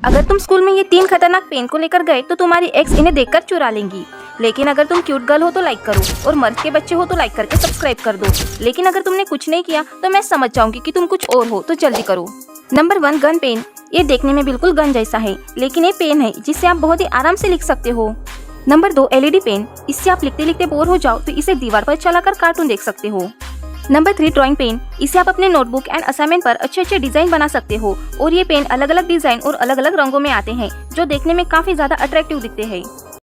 अगर तुम स्कूल में ये 3 खतरनाक पेन को लेकर गए तो तुम्हारी एक्स इन्हें देखकर चुरा लेंगी। लेकिन अगर तुम क्यूट गर्ल हो तो लाइक करो और मर्द के बच्चे हो तो लाइक करके सब्सक्राइब कर दो। लेकिन अगर तुमने कुछ नहीं किया तो मैं समझ जाऊंगी कि तुम कुछ और हो, तो जल्दी करो। Number 1, gun pen. ये देखने में बिल्कुल गन जैसा है, लेकिन ये पेन है जिससे आप बहुत ही आराम से लिख सकते हो। Number 2, LED pen. इससे आप लिखते लिखते बोर हो जाओ तो इसे दीवार पर चलाकर कार्टून देख सकते हो। Number 3, drawing pen. इसे आप अपने नोटबुक एंड असाइनमेंट पर अच्छे अच्छे डिजाइन बना सकते हो और ये पेन अलग अलग डिजाइन और अलग अलग रंगों में आते हैं जो देखने में काफी ज्यादा अट्रैक्टिव दिखते हैं।